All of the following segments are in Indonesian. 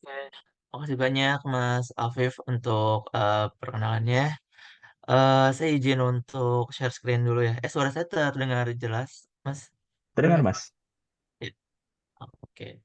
Oke, makasih banyak Mas Afif untuk perkenalannya. Saya izin untuk share screen dulu ya. Suara saya terdengar jelas, Mas? Terdengar, Mas? Ya, oke.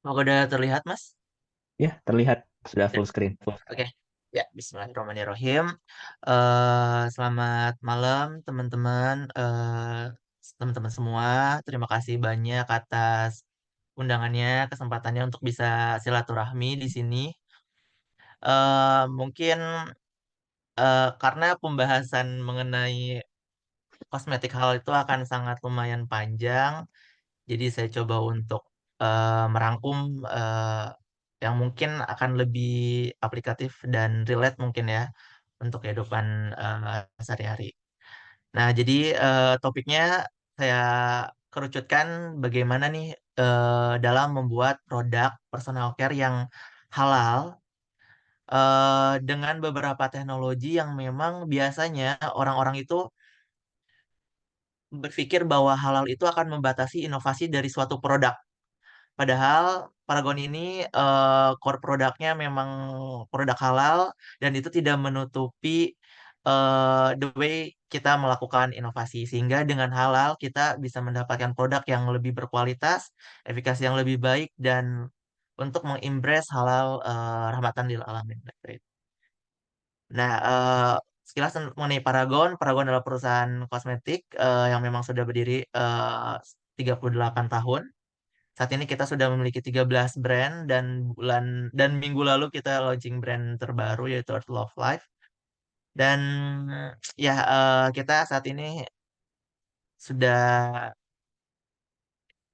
Apakah udah terlihat, Mas? Ya, terlihat sudah Ya, full screen. oke. Ya, Bismillahirrahmanirrahim. Selamat malam, teman-teman. Teman-teman semua, terima kasih banyak atas undangannya, kesempatannya untuk bisa silaturahmi di sini. Mungkin karena pembahasan mengenai kosmetik halal itu akan sangat lumayan panjang, jadi saya coba untuk merangkum eh, yang mungkin akan lebih aplikatif dan relate mungkin ya untuk kehidupan sehari-hari. Nah, jadi topiknya saya kerucutkan bagaimana nih dalam membuat produk personal care yang halal dengan beberapa teknologi yang memang biasanya orang-orang itu berpikir bahwa halal itu akan membatasi inovasi dari suatu produk. Padahal Paragon ini core produknya memang produk halal dan itu tidak menutupi the way kita melakukan inovasi. Sehingga dengan halal kita bisa mendapatkan produk yang lebih berkualitas, efikasi yang lebih baik dan untuk mengimbres halal rahmatan lil alamin. Nah, sekilas mengenai Paragon, Paragon adalah perusahaan kosmetik yang memang sudah berdiri 38 tahun. Saat ini kita sudah memiliki 13 brand dan minggu lalu kita launching brand terbaru yaitu Earth Love Life. Dan ya kita saat ini sudah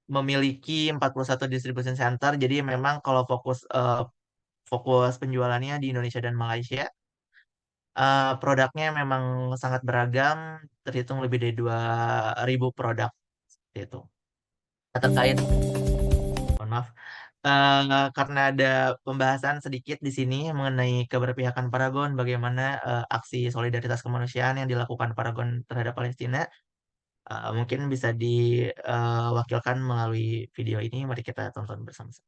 memiliki 41 distribution center. Jadi memang kalau fokus penjualannya di Indonesia dan Malaysia. Produknya memang sangat beragam, terhitung lebih dari 2.000 produk seperti itu. Terkait, mohon maaf, karena ada pembahasan sedikit di sini mengenai keberpihakan Paragon, bagaimana aksi solidaritas kemanusiaan yang dilakukan Paragon terhadap Palestina, mungkin bisa diwakilkan melalui video ini. Mari kita tonton bersama-sama.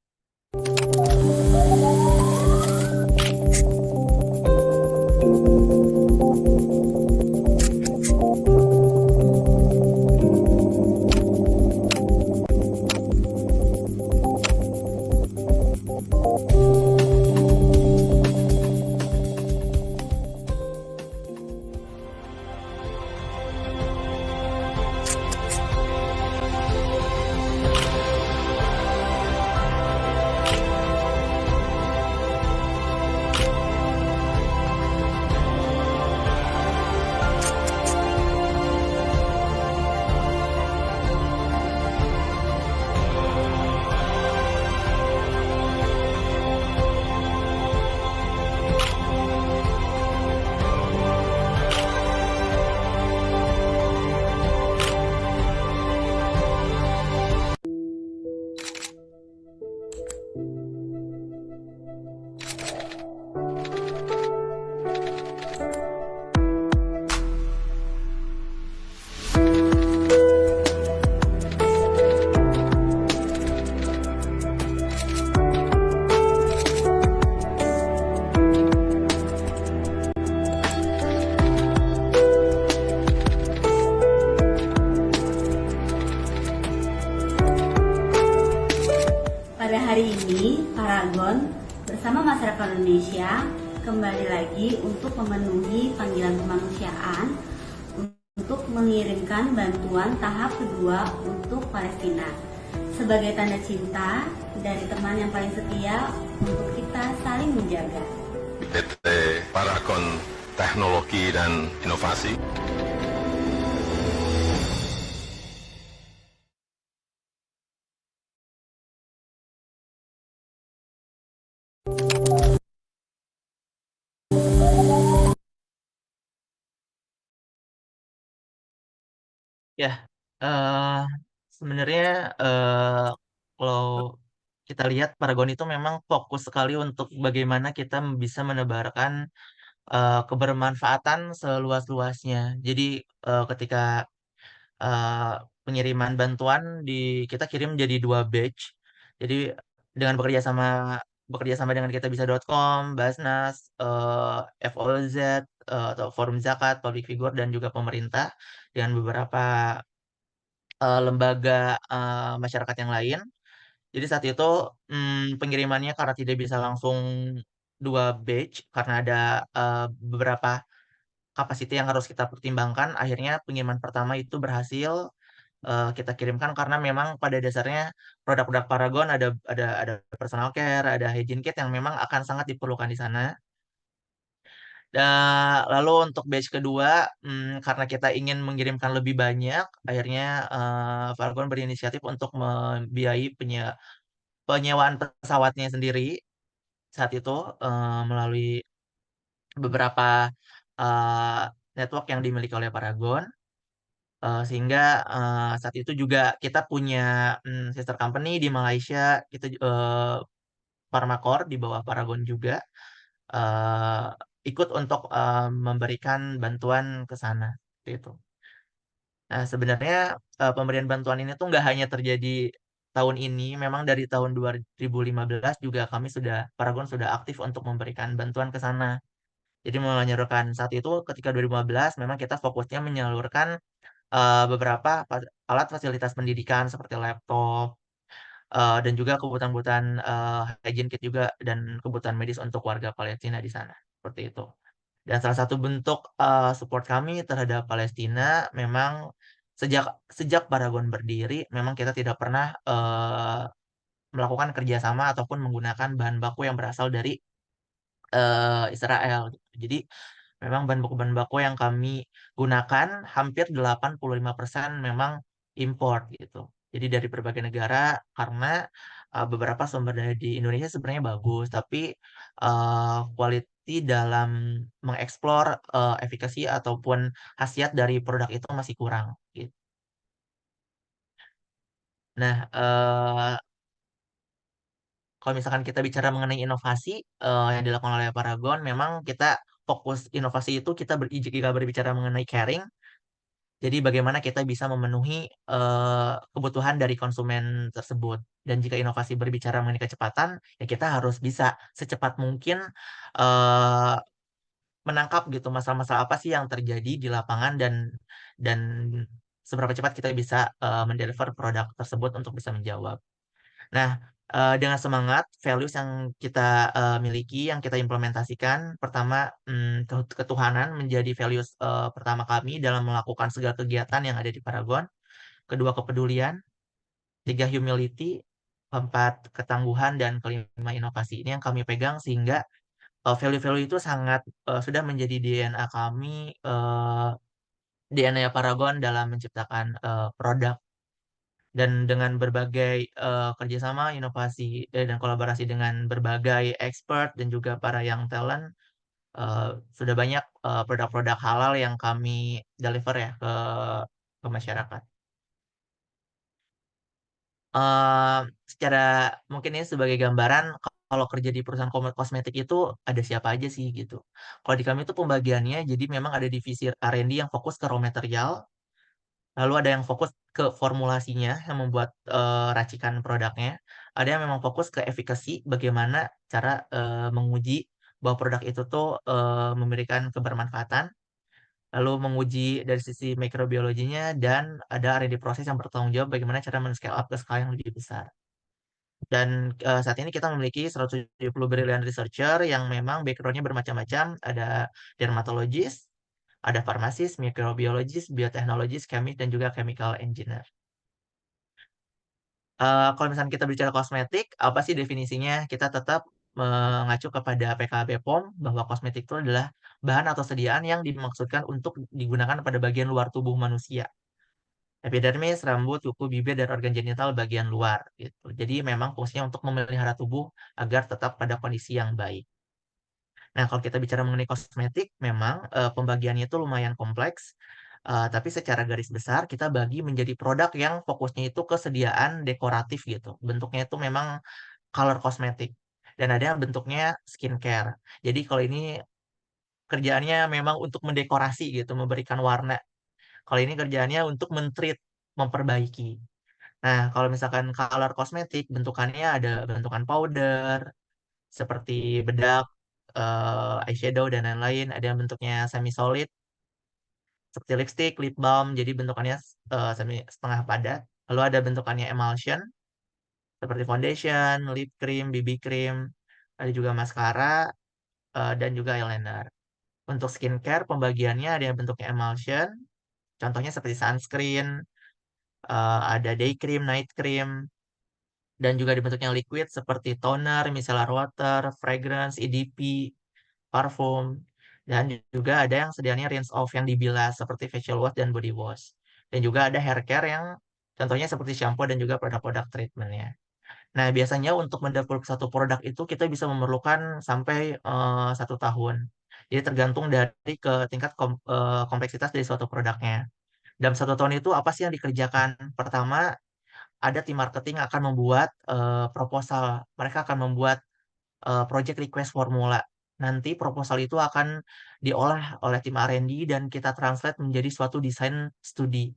Pada hari ini, Paragon bersama masyarakat Indonesia kembali lagi untuk memenuhi panggilan kemanusiaan untuk mengirimkan bantuan tahap kedua untuk Palestina sebagai tanda cinta dari teman yang paling setia untuk kita saling menjaga. PT Paragon Teknologi dan Inovasi Ya, eh sebenarnya eh kalau kita lihat Paragon itu memang fokus sekali untuk bagaimana kita bisa menebarkan kebermanfaatan seluas-luasnya. Jadi ketika eh, pengiriman bantuan kita kirim jadi 2 batch. Jadi dengan bekerja sama dengan kitabisa.com, Basnas, FOZ, atau Forum Zakat, Public Figure dan juga pemerintah dengan beberapa lembaga masyarakat yang lain. Jadi saat itu pengirimannya karena tidak bisa langsung 2 batch karena ada beberapa kapasiti yang harus kita pertimbangkan. Akhirnya pengiriman pertama itu berhasil kita kirimkan karena memang pada dasarnya produk-produk Paragon ada personal care, ada hygiene kit yang memang akan sangat diperlukan di sana. Lalu untuk batch kedua, karena kita ingin mengirimkan lebih banyak, akhirnya Paragon berinisiatif untuk membiayai penyewaan pesawatnya sendiri saat itu melalui beberapa eh, network yang dimiliki oleh Paragon. Sehingga saat itu juga kita punya sister company di Malaysia, kita Pharmacore di bawah Paragon juga eh, ikut untuk memberikan bantuan ke sana. Seperti itu. Nah, sebenarnya pemberian bantuan ini tuh nggak hanya terjadi tahun ini, memang dari tahun 2015 juga Paragon sudah aktif untuk memberikan bantuan ke sana. Jadi menyalurkan saat itu ketika 2015 memang kita fokusnya menyalurkan beberapa alat fasilitas pendidikan seperti laptop dan juga kebutuhan-kebutuhan hygiene kit juga dan kebutuhan medis untuk warga Palestina di sana. Seperti itu. Dan salah satu bentuk support kami terhadap Palestina memang sejak sejak Paragon berdiri memang kita tidak pernah melakukan kerjasama ataupun menggunakan bahan baku yang berasal dari Israel gitu. Jadi memang bahan baku yang kami gunakan hampir 85% memang import gitu. Jadi dari berbagai negara karena beberapa sumber daya di Indonesia sebenarnya bagus, tapi quality dalam mengeksplor efikasi ataupun khasiat dari produk itu masih kurang gitu. Nah, kalau misalkan kita bicara mengenai inovasi yang dilakukan oleh Paragon, memang kita fokus inovasi itu jika berbicara mengenai caring, jadi bagaimana kita bisa memenuhi kebutuhan dari konsumen tersebut. Dan jika inovasi berbicara mengenai kecepatan, ya kita harus bisa secepat mungkin eh, menangkap gitu masalah-masalah apa sih yang terjadi di lapangan dan seberapa cepat kita bisa mendeliver produk tersebut untuk bisa menjawab. Nah, dengan semangat values yang kita miliki, yang kita implementasikan, pertama ketuhanan menjadi values pertama kami dalam melakukan segala kegiatan yang ada di Paragon. Kedua, kepedulian. Tiga, humility. Keempat, ketangguhan. Dan kelima, inovasi. Ini yang kami pegang sehingga value-value itu sangat sudah menjadi DNA kami, DNA Paragon dalam menciptakan produk dan dengan berbagai kerjasama, inovasi, dan kolaborasi dengan berbagai expert dan juga para young talent, sudah banyak produk-produk halal yang kami deliver ya ke masyarakat. Eh, Secara mungkin ini sebagai gambaran, kalau kerja di perusahaan kosmetik itu ada siapa aja sih gitu. Kalau di kami itu pembagiannya, jadi memang ada divisi R&D yang fokus ke raw material, lalu ada yang fokus ke formulasinya yang membuat racikan produknya. Ada yang memang fokus ke efikasi, bagaimana cara menguji bahwa produk itu tuh memberikan kebermanfaatan. Lalu menguji dari sisi mikrobiologinya dan ada R&D proses yang bertanggung jawab bagaimana cara men-scale up ke skala yang lebih besar. Dan saat ini kita memiliki 170 brilian researcher yang memang backgroundnya bermacam-macam. Ada dermatologis, ada farmasis, mikrobiologis, bioteknologis, chemist, dan juga chemical engineer. Kalau misalnya kita bicara kosmetik, apa sih definisinya? Kita tetap mengacu kepada PKB POM bahwa kosmetik itu adalah bahan atau sediaan yang dimaksudkan untuk digunakan pada bagian luar tubuh manusia. Epidermis, rambut, kuku, bibir, dan organ genital bagian luar gitu. Jadi memang fungsinya untuk memelihara tubuh agar tetap pada kondisi yang baik. Nah, kalau kita bicara mengenai kosmetik, memang pembagiannya itu lumayan kompleks. Tapi secara garis besar kita bagi menjadi produk yang fokusnya itu kesediaan dekoratif gitu. Bentuknya itu memang color kosmetik. Dan ada yang bentuknya skincare. Jadi kalau ini kerjaannya memang untuk mendekorasi gitu, memberikan warna. Kalau ini kerjaannya untuk men-treat, memperbaiki. Nah, kalau misalkan color kosmetik, bentukannya ada bentukan powder, seperti bedak, eyeshadow, dan lain-lain. Ada yang bentuknya semi-solid, seperti lipstick, lip balm, jadi bentukannya semi setengah padat. Lalu ada bentukannya emulsion, seperti foundation, lip cream, BB cream, ada juga maskara, dan juga eyeliner. Untuk skincare, pembagiannya ada yang bentuknya emulsion, contohnya seperti sunscreen, ada day cream, night cream, dan juga dibentuknya liquid seperti toner, micellar water, fragrance, EDP, parfum, dan juga ada yang sedianya rinse off yang dibilas seperti facial wash dan body wash. Dan juga ada hair care yang contohnya seperti shampoo dan juga produk-produk treatmentnya. Nah, biasanya untuk mendevelop satu produk itu kita bisa memerlukan sampai 1 tahun. Jadi tergantung dari ke tingkat kompleksitas dari suatu produknya. Dalam 1 tahun itu apa sih yang dikerjakan? Pertama, ada tim marketing akan membuat proposal. Mereka akan membuat project request formula. Nanti proposal itu akan diolah oleh tim R&D dan kita translate menjadi suatu desain studi.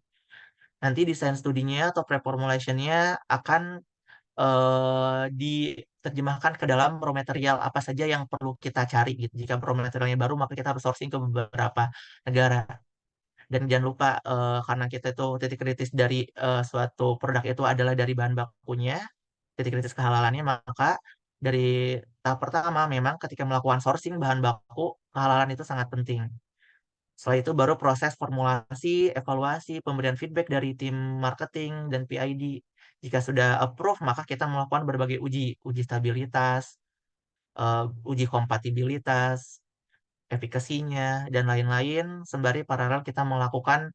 Nanti desain studinya atau pre-formulationnya akan diterjemahkan ke dalam raw material apa saja yang perlu kita cari gitu. Jika raw materialnya baru, maka kita harus sourcing ke beberapa negara. Dan jangan lupa karena kita itu titik kritis dari suatu produk itu adalah dari bahan bakunya, titik kritis kehalalannya, maka dari tahap pertama memang ketika melakukan sourcing bahan baku, kehalalan itu sangat penting. Setelah itu baru proses formulasi, evaluasi, pemberian feedback dari tim marketing dan PID. Jika sudah approve, maka kita melakukan berbagai uji, uji stabilitas, uji kompatibilitas, efikasinya, dan lain-lain. Sembari paralel kita melakukan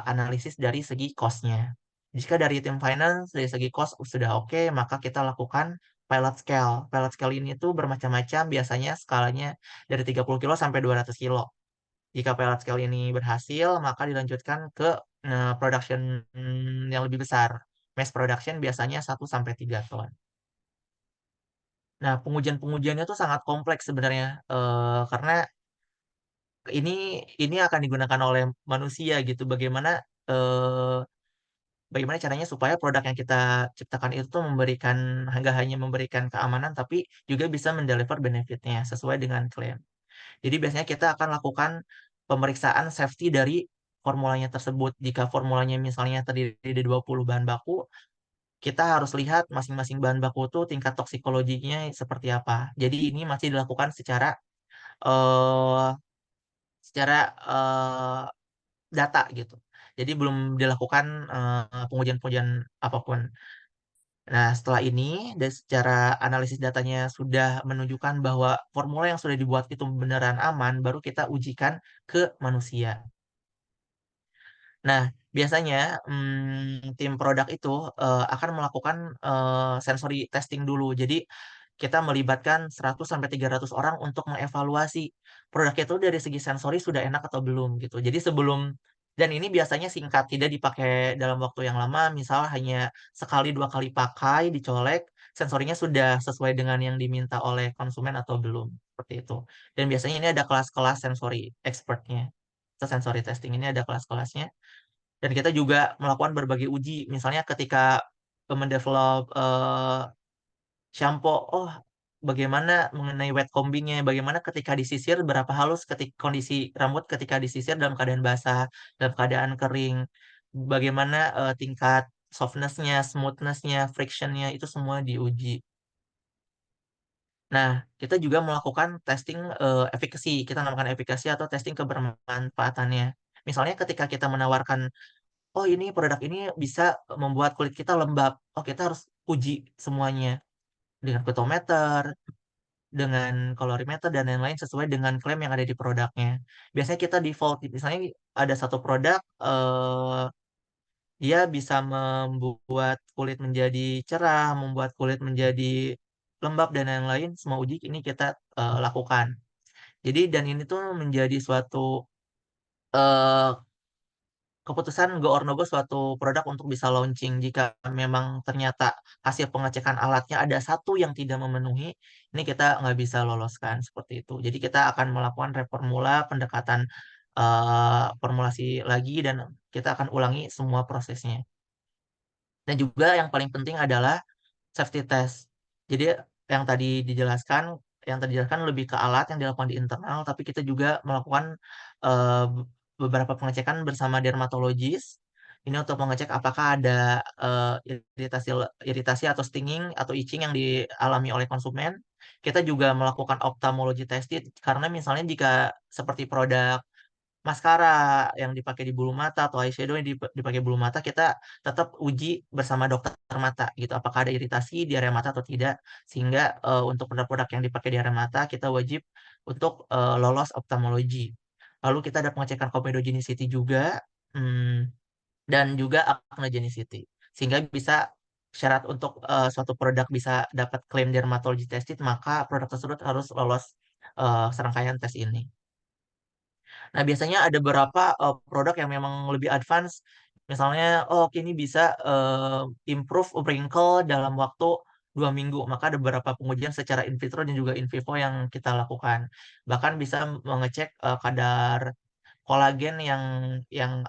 analisis dari segi cost-nya. Jika dari tim finance, dari segi cost sudah oke, maka kita lakukan pilot scale. Pilot scale ini tuh bermacam-macam, biasanya skalanya dari 30 kilo sampai 200 kilo. Jika pilot scale ini berhasil, maka dilanjutkan ke production yang lebih besar. Mass production biasanya 1 sampai 3 ton. Nah, pengujian-pengujiannya tuh sangat kompleks sebenarnya, karena ini ini akan digunakan oleh manusia gitu. Eh, bagaimana caranya supaya produk yang kita ciptakan itu tuh memberikan nggak hanya memberikan keamanan, tapi juga bisa mendeliver benefitnya sesuai dengan klaim. Jadi biasanya kita akan lakukan pemeriksaan safety dari formulanya tersebut. Jika formulanya misalnya terdiri dari 20 bahan baku, kita harus lihat masing-masing bahan baku itu tingkat toksikologinya seperti apa. Jadi ini masih dilakukan eh, secara data gitu. Jadi belum dilakukan pengujian-pengujian apapun. Nah, setelah ini, dan secara analisis datanya sudah menunjukkan bahwa formula yang sudah dibuat itu beneran aman, baru kita ujikan ke manusia. Nah, biasanya tim produk itu akan melakukan sensory testing dulu. Jadi, kita melibatkan 100 sampai 300 orang untuk mengevaluasi produk itu dari segi sensori sudah enak atau belum gitu. Jadi sebelum dan ini biasanya singkat, tidak dipakai dalam waktu yang lama, misal hanya sekali 2 kali pakai, dicolek, sensorinya sudah sesuai dengan yang diminta oleh konsumen atau belum, seperti itu. Dan biasanya ini ada kelas-kelas sensori expertnya. Sensory testing ini ada kelas-kelasnya. Dan kita juga melakukan berbagai uji, misalnya ketika mendevelop shampoo, oh bagaimana mengenai wet combingnya, bagaimana ketika disisir, berapa halus ketika kondisi rambut ketika disisir dalam keadaan basah, dalam keadaan kering, bagaimana tingkat softness-nya, smooth-nya, friction-nya, itu semua diuji. Nah, kita juga melakukan testing efikasi, kita namakan efikasi atau testing kebermanfaatannya. Misalnya ketika kita menawarkan, oh ini produk ini bisa membuat kulit kita lembab, oh kita harus uji semuanya dengan photometer, dengan kolorimeter dan lain-lain sesuai dengan klaim yang ada di produknya. Biasanya kita default, misalnya ada satu produk, dia bisa membuat kulit menjadi cerah, membuat kulit menjadi lembab dan lain-lain. Semua uji ini kita lakukan. Jadi dan ini tuh menjadi suatu keputusan go or no go suatu produk untuk bisa launching. Jika memang ternyata hasil pengecekan alatnya ada satu yang tidak memenuhi, ini kita nggak bisa loloskan seperti itu. Jadi kita akan melakukan reformula, pendekatan formulasi lagi, dan kita akan ulangi semua prosesnya. Dan juga yang paling penting adalah safety test. Jadi yang tadi dijelaskan lebih ke alat yang dilakukan di internal, tapi kita juga melakukan eh, beberapa pengecekan bersama dermatologis. Ini untuk mengecek apakah ada iritasi iritasi atau stinging atau itching yang dialami oleh konsumen. Kita juga melakukan ophthalmology testing karena misalnya jika seperti produk maskara yang dipakai di bulu mata atau eyeshadow yang dipakai bulu mata, kita tetap uji bersama dokter mata gitu apakah ada iritasi di area mata atau tidak, sehingga untuk produk-produk yang dipakai di area mata kita wajib untuk lolos ophthalmology. Lalu kita ada pengecekan comedogenicity juga, hmm, dan juga acnogenicity, sehingga bisa syarat untuk suatu produk bisa dapat klaim dermatology tested, maka produk tersebut harus lolos serangkaian tes ini. Nah, biasanya ada beberapa produk yang memang lebih advance. Misalnya, oh oke, ini bisa improve wrinkle dalam waktu 2 minggu. Maka ada beberapa pengujian secara in vitro dan juga in vivo yang kita lakukan. Bahkan bisa mengecek kadar kolagen yang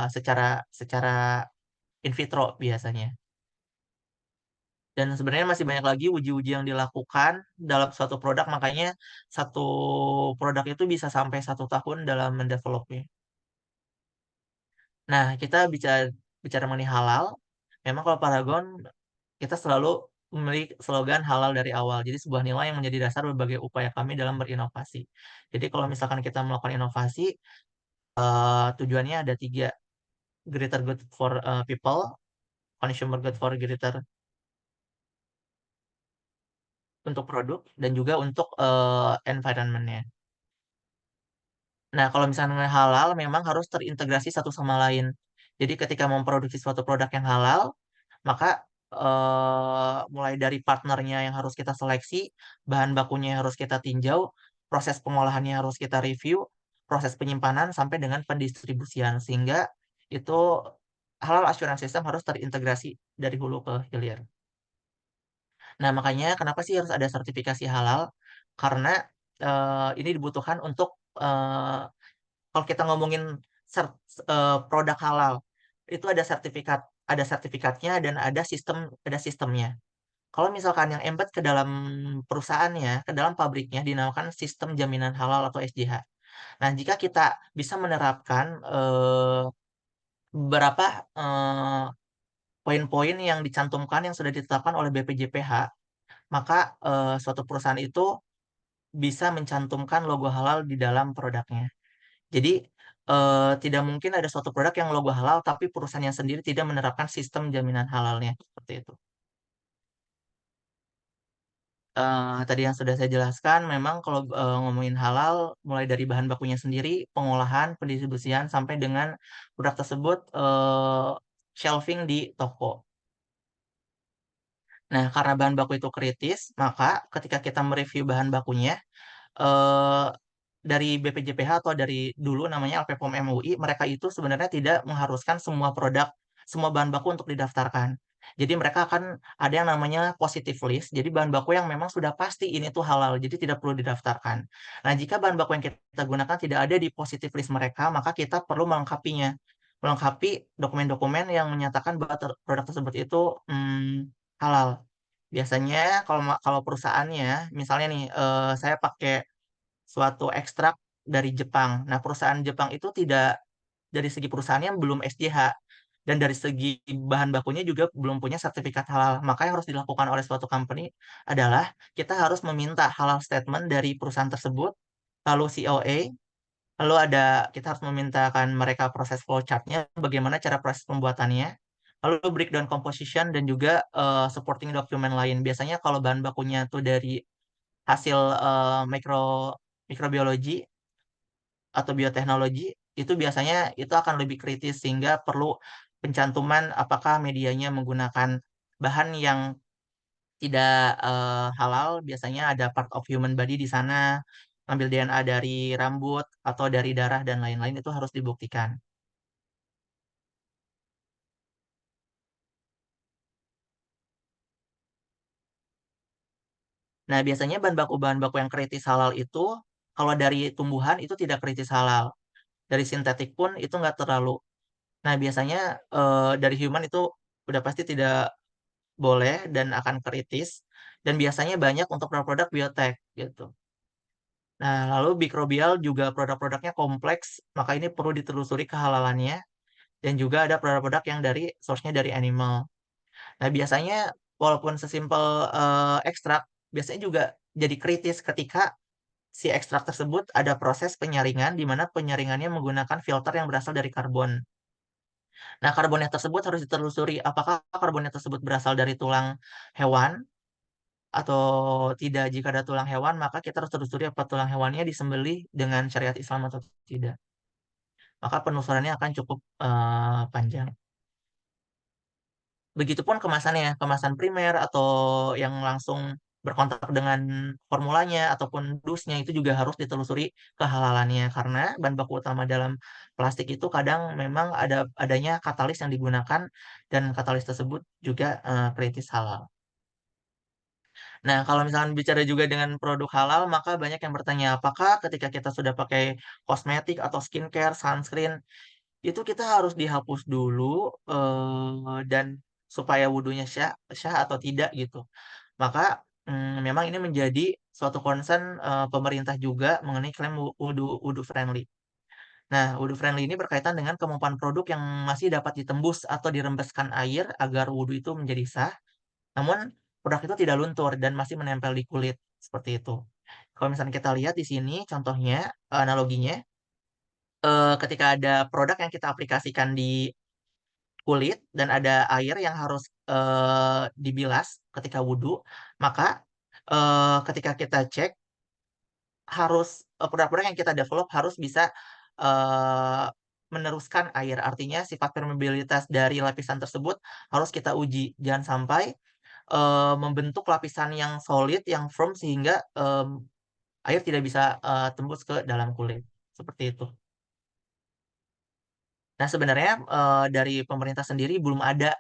secara secara in vitro biasanya. Dan sebenarnya masih banyak lagi uji-uji yang dilakukan dalam suatu produk, makanya satu produk itu bisa sampai 1 tahun dalam mendevelopnya. Nah, kita bicara bicara mengenai halal. Memang kalau Paragon kita selalu memiliki slogan halal dari awal. Jadi sebuah nilai yang menjadi dasar berbagai upaya kami dalam berinovasi. Jadi kalau misalkan kita melakukan inovasi, tujuannya ada 3: greater good for people, consumer good for greater untuk produk, dan juga untuk environment-nya. Nah, kalau misalnya halal memang harus terintegrasi satu sama lain. Jadi ketika memproduksi suatu produk yang halal, maka mulai dari partnernya yang harus kita seleksi, bahan bakunya yang harus kita tinjau, proses pengolahannya harus kita review, proses penyimpanan sampai dengan pendistribusian, sehingga itu halal assurance system harus terintegrasi dari hulu ke hilir. Nah, makanya kenapa sih harus ada sertifikasi halal? Karena ini dibutuhkan untuk kalau kita ngomongin ser- produk halal, itu ada sertifikatnya dan ada sistemnya. Kalau misalkan yang embed ke dalam perusahaannya, ke dalam pabriknya dinamakan sistem jaminan halal atau SJH. Nah, jika kita bisa menerapkan beberapa eh, poin-poin yang dicantumkan yang sudah ditetapkan oleh BPJPH, maka suatu perusahaan itu bisa mencantumkan logo halal di dalam produknya. Jadi tidak mungkin ada suatu produk yang logo halal tapi perusahaannya sendiri tidak menerapkan sistem jaminan halalnya seperti itu. Tadi yang sudah saya jelaskan, memang kalau ngomongin halal, mulai dari bahan bakunya sendiri, pengolahan, pendistribusian, sampai dengan produk tersebut shelving di toko. Nah, karena bahan baku itu kritis, maka ketika kita mereview bahan bakunya, eh, dari BPJPH atau dari dulu namanya LPPOM MUI, mereka itu sebenarnya tidak mengharuskan semua bahan baku untuk didaftarkan. Jadi mereka akan ada yang namanya positive list. Jadi bahan baku yang memang sudah pasti ini tuh halal, jadi tidak perlu didaftarkan. Nah, jika bahan baku yang kita gunakan tidak ada di positive list mereka, maka kita perlu melengkapinya. Melengkapi dokumen-dokumen yang menyatakan bahwa produk tersebut itu halal. Biasanya kalau perusahaannya, misalnya nih, saya pakai suatu ekstrak dari Jepang. Nah, perusahaan Jepang itu tidak, dari segi perusahaannya belum SJH, dan dari segi bahan bakunya juga belum punya sertifikat halal. Maka yang harus dilakukan oleh suatu company adalah kita harus meminta halal statement dari perusahaan tersebut, lalu COA, lalu kita harus memintakan mereka proses flowchart-nya, bagaimana cara proses pembuatannya, lalu breakdown composition, dan juga supporting dokumen lain. Biasanya kalau bahan bakunya tuh dari hasil mikrobiologi atau bioteknologi, itu biasanya itu akan lebih kritis, sehingga perlu pencantuman apakah medianya menggunakan bahan yang tidak halal. Biasanya ada part of human body di sana, ambil DNA dari rambut atau dari darah dan lain-lain, itu harus dibuktikan. Nah, biasanya bahan baku yang kritis halal itu, kalau dari tumbuhan itu tidak kritis halal. Dari sintetik pun itu nggak terlalu. Nah, biasanya dari human itu udah pasti tidak boleh dan akan kritis. Dan biasanya banyak untuk produk-produk biotek gitu. Nah, lalu mikrobial juga produk-produknya kompleks, maka ini perlu ditelusuri kehalalannya. Dan juga ada produk-produk yang dari source-nya dari animal. Nah, biasanya walaupun sesimpel ekstrak, biasanya juga jadi kritis ketika si ekstrak tersebut ada proses penyaringan di mana penyaringannya menggunakan filter yang berasal dari karbon. Nah, karbonnya tersebut harus ditelusuri apakah karbonnya tersebut berasal dari tulang hewan atau tidak. Jika ada tulang hewan, maka kita harus telusuri apa tulang hewannya disembelih dengan syariat Islam atau tidak. Maka penelusurannya akan cukup panjang. Begitupun kemasannya, kemasan primer atau yang langsung berkontak dengan formulanya ataupun dusnya itu juga harus ditelusuri kehalalannya karena bahan baku utama dalam plastik itu kadang memang adanya katalis yang digunakan dan katalis tersebut juga kritis halal. Nah, kalau misalkan bicara juga dengan produk halal, maka banyak yang bertanya, apakah ketika kita sudah pakai kosmetik atau skincare, sunscreen, itu kita harus dihapus dulu dan supaya wudhunya syah, syah atau tidak gitu. Maka memang ini menjadi suatu concern pemerintah juga mengenai klaim wudhu wudhu friendly. Nah, wudhu friendly ini berkaitan dengan kemampuan produk yang masih dapat ditembus atau dirembeskan air agar wudhu itu menjadi sah. Namun produk itu tidak luntur dan masih menempel di kulit seperti itu. Kalau misalnya kita lihat di sini contohnya analoginya ketika ada produk yang kita aplikasikan di kulit dan ada air yang harus dibilas ketika wudhu, maka ketika kita cek harus produk-produk yang kita develop harus bisa eh, meneruskan air. Artinya sifat permeabilitas dari lapisan tersebut harus kita uji. Jangan sampai membentuk lapisan yang solid, yang firm sehingga air tidak bisa tembus ke dalam kulit. Seperti itu. Nah, sebenarnya dari pemerintah sendiri belum ada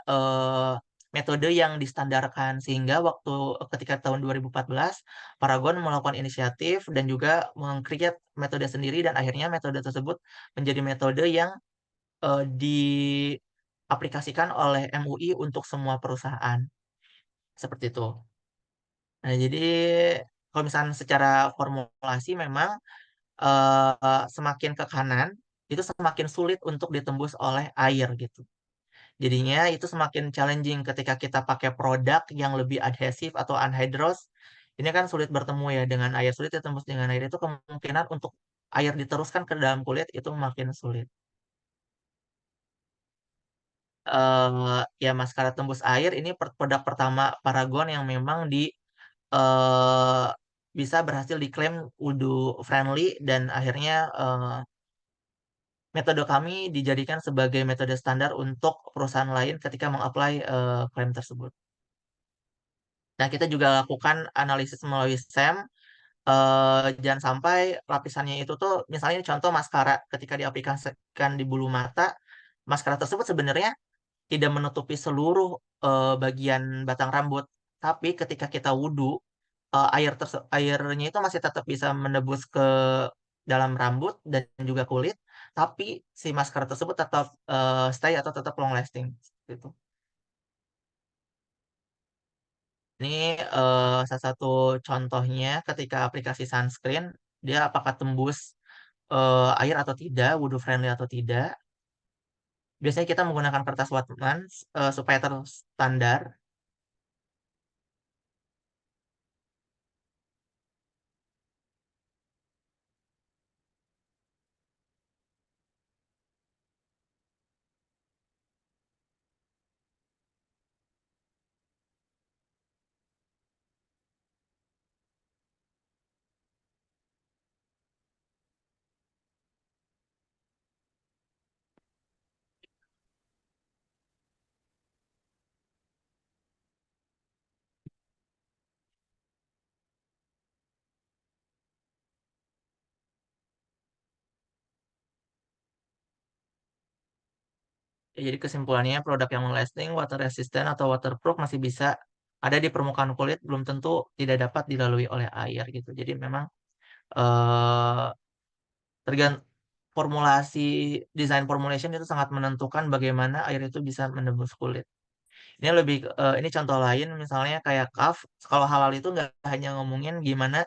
metode yang distandarkan sehingga waktu ketika tahun 2014 Paragon melakukan inisiatif dan juga meng-create metode sendiri dan akhirnya metode tersebut menjadi metode yang diaplikasikan oleh MUI untuk semua perusahaan. Seperti itu. Nah, jadi kalau misalnya secara formulasi memang semakin ke kanan itu semakin sulit untuk ditembus oleh air gitu. Jadinya itu semakin challenging ketika kita pakai produk yang lebih adhesif atau anhydrous. Ini kan sulit bertemu ya dengan air, sulit ditembus dengan air itu kemungkinan untuk air diteruskan ke dalam kulit itu makin sulit. Ya maskara tembus air ini produk pertama Paragon yang memang eh, bisa berhasil diklaim wudhu friendly dan akhirnya metode kami dijadikan sebagai metode standar untuk perusahaan lain ketika mengapply klaim tersebut. Nah, kita juga lakukan analisis melalui SEM. Jangan sampai lapisannya itu tuh, misalnya contoh maskara, ketika diaplikasikan di bulu mata, maskara tersebut sebenarnya tidak menutupi seluruh bagian batang rambut. Tapi ketika kita wudhu, airnya itu masih tetap bisa menembus ke dalam rambut dan juga kulit, tapi si maskara tersebut tetap stay atau tetap long lasting. Gitu. Ini salah satu contohnya ketika aplikasi sunscreen, dia apakah tembus air atau tidak, wudhu friendly atau tidak. Biasanya kita menggunakan kertas Wattman supaya terstandar. Ya, jadi kesimpulannya produk yang long lasting, water resistant atau waterproof masih bisa ada di permukaan kulit belum tentu tidak dapat dilalui oleh air gitu. Jadi memang eh tergantung formulasi desain formulation itu sangat menentukan bagaimana air itu bisa menembus kulit. Ini lebih ini contoh lain misalnya kayak kaf. Kalau halal itu nggak hanya ngomongin gimana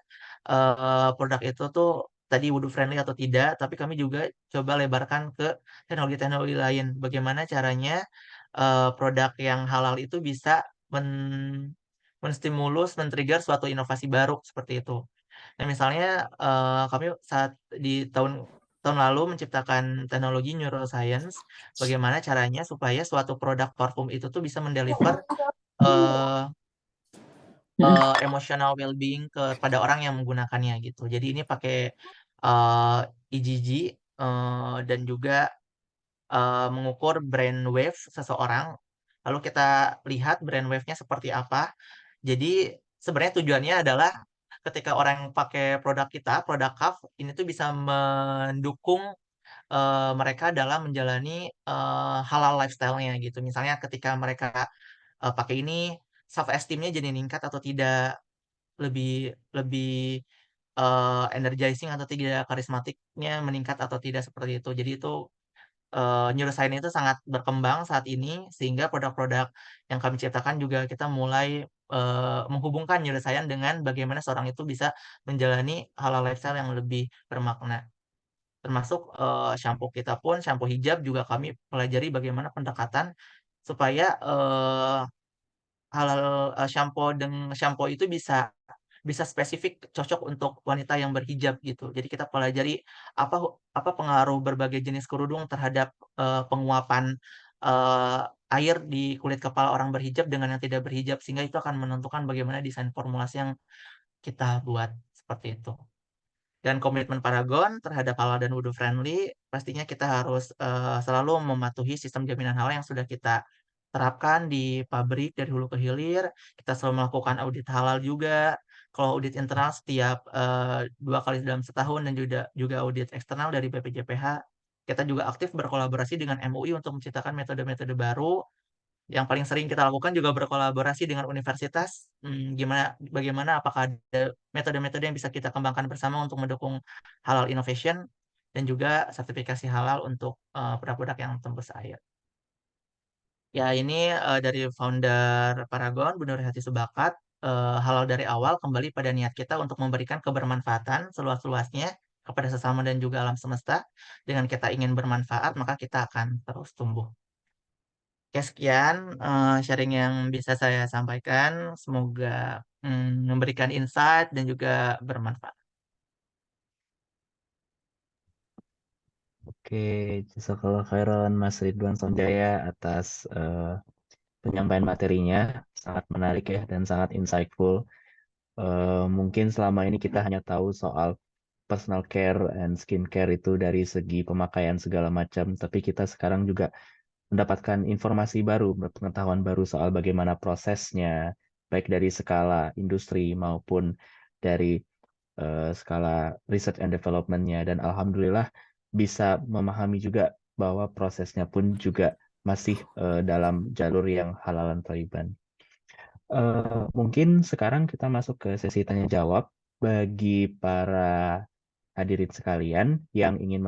produk itu tuh tadi wudhu friendly atau tidak, tapi kami juga coba lebarkan ke teknologi-teknologi lain. Bagaimana caranya produk yang halal itu bisa menstimulus, men-trigger suatu inovasi baru seperti itu. Nah, misalnya kami saat di tahun lalu menciptakan teknologi neuroscience, bagaimana caranya supaya suatu produk parfum itu tuh bisa mendeliver eh, emotional well-being kepada orang yang menggunakannya gitu. Jadi ini pakai EGG dan juga mengukur brainwave seseorang. Lalu kita lihat brainwave-nya seperti apa. Jadi sebenarnya tujuannya adalah ketika orang pakai produk kita, produk CAF, ini tuh bisa mendukung mereka dalam menjalani halal lifestyle-nya gitu. Misalnya ketika mereka pakai ini, self esteem-nya jadi meningkat atau tidak, lebih lebih energizing atau tidak, karismatiknya meningkat atau tidak seperti itu. Jadi itu neuroscience itu sangat berkembang saat ini sehingga produk-produk yang kami ciptakan juga kita mulai menghubungkan neuroscience dengan bagaimana seorang itu bisa menjalani halal lifestyle yang lebih bermakna. Termasuk shampoo kita pun, shampoo hijab juga kami pelajari bagaimana pendekatan supaya halal shampoo itu bisa bisa spesifik cocok untuk wanita yang berhijab gitu. Jadi kita pelajari apa apa pengaruh berbagai jenis kerudung terhadap penguapan eh, air di kulit kepala orang berhijab dengan yang tidak berhijab sehingga itu akan menentukan bagaimana desain formulasi yang kita buat seperti itu. Dan komitmen Paragon terhadap halal dan wudhu friendly, pastinya kita harus selalu mematuhi sistem jaminan halal yang sudah kita terapkan di pabrik dari hulu ke hilir. Kita selalu melakukan audit halal juga. Kalau audit internal setiap 2 kali dalam setahun dan juga audit eksternal dari BPJPH. Kita juga aktif berkolaborasi dengan MUI untuk menciptakan metode-metode baru. Yang paling sering kita lakukan juga berkolaborasi dengan universitas. Bagaimana apakah ada metode-metode yang bisa kita kembangkan bersama untuk mendukung halal innovation dan juga sertifikasi halal untuk produk-produk yang tembus air. Ya, ini dari founder Paragon, Bu Nurhati Subakat, halal dari awal kembali pada niat kita untuk memberikan kebermanfaatan seluas-luasnya kepada sesama dan juga alam semesta. Dengan kita ingin bermanfaat, maka kita akan terus tumbuh. Oke, sekian sharing yang bisa saya sampaikan. Semoga memberikan insight dan juga bermanfaat. Oke, jazakallah khairan Mas Ridwan Sonjaya atas penyampaian materinya. Sangat menarik ya dan sangat insightful. Mungkin selama ini kita hanya tahu soal personal care and skincare itu dari segi pemakaian segala macam, tapi kita sekarang juga mendapatkan informasi baru, pengetahuan baru soal bagaimana prosesnya, baik dari skala industri maupun dari skala research and development-nya. Dan alhamdulillah bisa memahami juga bahwa prosesnya pun juga masih dalam jalur yang halalan thayyiban. Mungkin sekarang kita masuk ke sesi tanya jawab bagi para hadirin sekalian yang ingin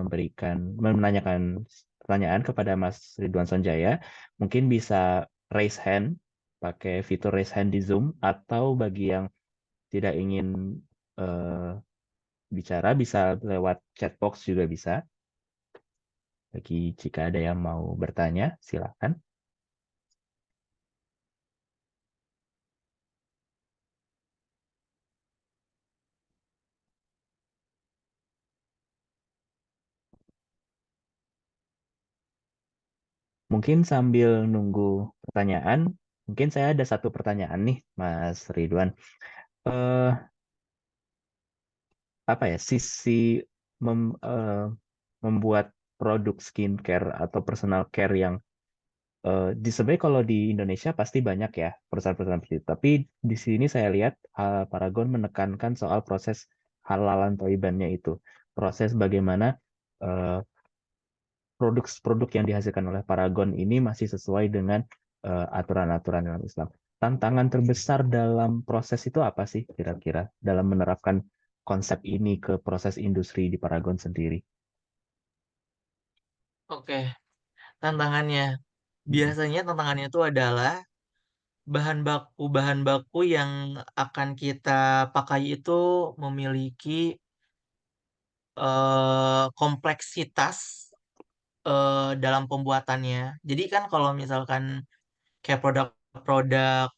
menanyakan pertanyaan kepada Mas Ridwan Sonjaya, mungkin bisa raise hand, pakai fitur raise hand di Zoom, atau bagi yang tidak ingin bicara bisa lewat chat box juga bisa. Bagi jika ada yang mau bertanya, silakan. Mungkin sambil nunggu pertanyaan, mungkin saya ada satu pertanyaan nih, Mas Ridwan. Apa ya, sisi membuat produk skincare atau personal care yang sebenarnya kalau di Indonesia pasti banyak ya perusahaan-perusahaan seperti itu. Tapi di sini saya lihat Paragon menekankan soal proses halalan thayyibannya itu. Proses bagaimana produk-produk yang dihasilkan oleh Paragon ini masih sesuai dengan aturan-aturan dalam Islam. tantangan terbesar dalam proses itu apa sih kira-kira dalam menerapkan konsep ini ke proses industri di Paragon sendiri? Oke, tantangannya. Biasanya tantangannya itu adalah bahan baku yang akan kita pakai itu memiliki kompleksitas dalam pembuatannya. Jadi kan kalau misalkan kayak produk-produk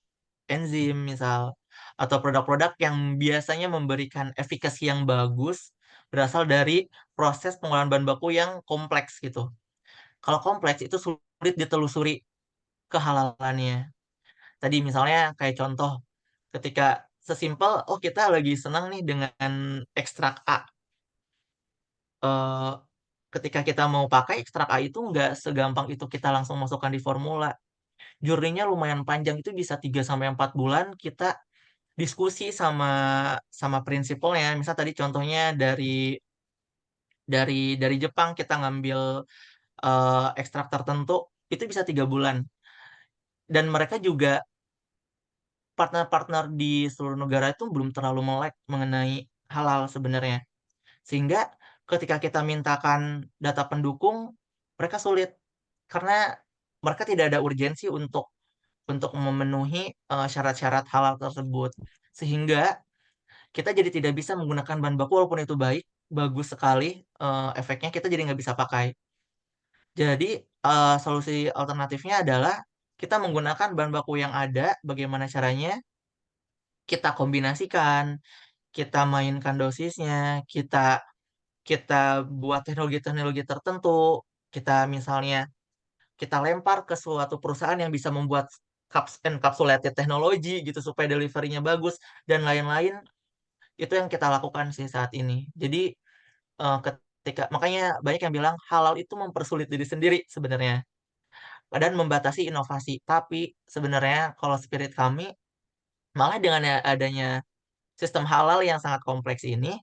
enzim misal atau produk-produk yang biasanya memberikan efikasi yang bagus berasal dari proses pengolahan bahan baku yang kompleks gitu. Kalau kompleks itu sulit ditelusuri kehalalannya. Tadi misalnya kayak contoh ketika sesimpel oh kita lagi senang nih dengan ekstrak A. Eh, ketika kita mau pakai ekstrak A itu nggak segampang itu kita langsung masukkan di formula. Jurnenya lumayan panjang itu bisa 3 sampai 4 bulan kita diskusi sama sama prinsipalnya. Misal tadi contohnya dari Jepang kita ngambil ekstrak tertentu itu bisa 3 bulan. Dan mereka juga partner-partner di seluruh negara itu belum terlalu melek mengenai halal sebenarnya. Sehingga ketika kita mintakan data pendukung, mereka sulit karena mereka tidak ada urgensi untuk memenuhi syarat-syarat halal tersebut. Sehingga kita jadi tidak bisa menggunakan bahan baku walaupun itu bagus sekali efeknya kita jadi nggak bisa pakai. Jadi solusi alternatifnya adalah kita menggunakan bahan baku yang ada, bagaimana caranya kita kombinasikan, kita mainkan dosisnya, kita kita buat teknologi-teknologi tertentu, kita misalnya kita lempar ke suatu perusahaan yang bisa membuat encapsulated teknologi gitu supaya deliverynya bagus dan lain-lain itu yang kita lakukan sih saat ini. Jadi ketika makanya banyak yang bilang halal itu mempersulit diri sendiri sebenarnya dan membatasi inovasi. Tapi sebenarnya kalau spirit kami malah dengan adanya sistem halal yang sangat kompleks ini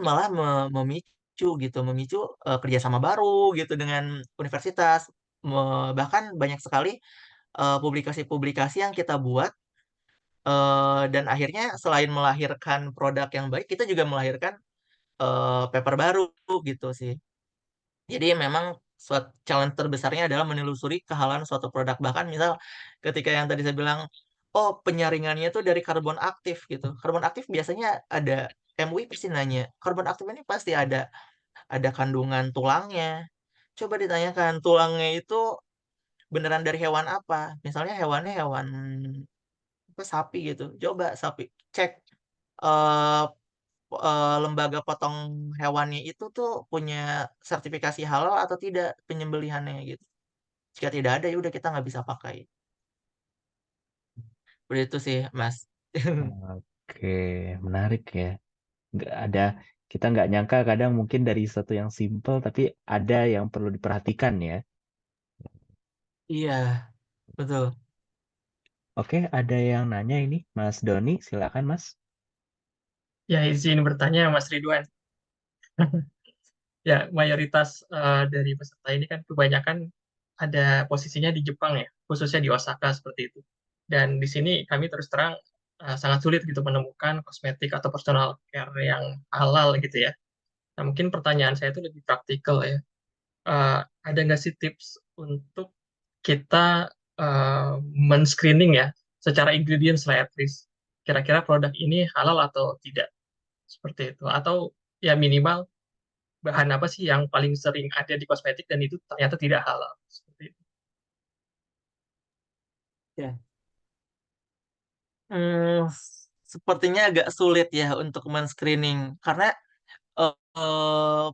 malah memicu gitu, memicu kerjasama baru gitu dengan universitas. Bahkan banyak sekali publikasi-publikasi yang kita buat dan akhirnya selain melahirkan produk yang baik, kita juga melahirkan paper baru gitu sih. Jadi memang suatu challenge terbesarnya adalah menelusuri kehalalan suatu produk. Bahkan misal ketika yang tadi saya bilang, oh penyaringannya itu dari karbon aktif gitu. Karbon aktif biasanya ada MUI pasti nanya, karbon aktif ini pasti ada kandungan tulangnya. Coba ditanyakan tulangnya itu beneran dari hewan apa? Misalnya hewannya hewan apa sapi gitu. Coba sapi cek eh, lembaga potong hewannya itu tuh punya sertifikasi halal atau tidak penyembelihannya gitu. Jika tidak ada ya udah kita nggak bisa pakai. Seperti itu sih, Mas. Oke, menarik ya. Nggak ada, kita nggak nyangka kadang mungkin dari sesuatu yang simple tapi ada yang perlu diperhatikan ya. Iya, betul. Oke, ada yang nanya ini, Mas Doni, silakan Mas. Ya, izin bertanya Mas Ridwan. Ya, mayoritas dari peserta ini kan kebanyakan ada posisinya di Jepang ya, khususnya di Osaka seperti itu. Dan di sini kami terus terang sangat sulit gitu menemukan kosmetik atau personal care yang halal gitu ya. Nah, mungkin pertanyaan saya itu lebih praktikal ya. Eh, ada nggak sih tips untuk kita men-screening ya, secara ingredients lah at least. Kira-kira produk ini halal atau tidak? Seperti itu. Atau ya minimal bahan apa sih yang paling sering ada di kosmetik dan itu ternyata tidak halal. Seperti itu. Ya. Hmm, sepertinya agak sulit ya untuk men-screening karena eh,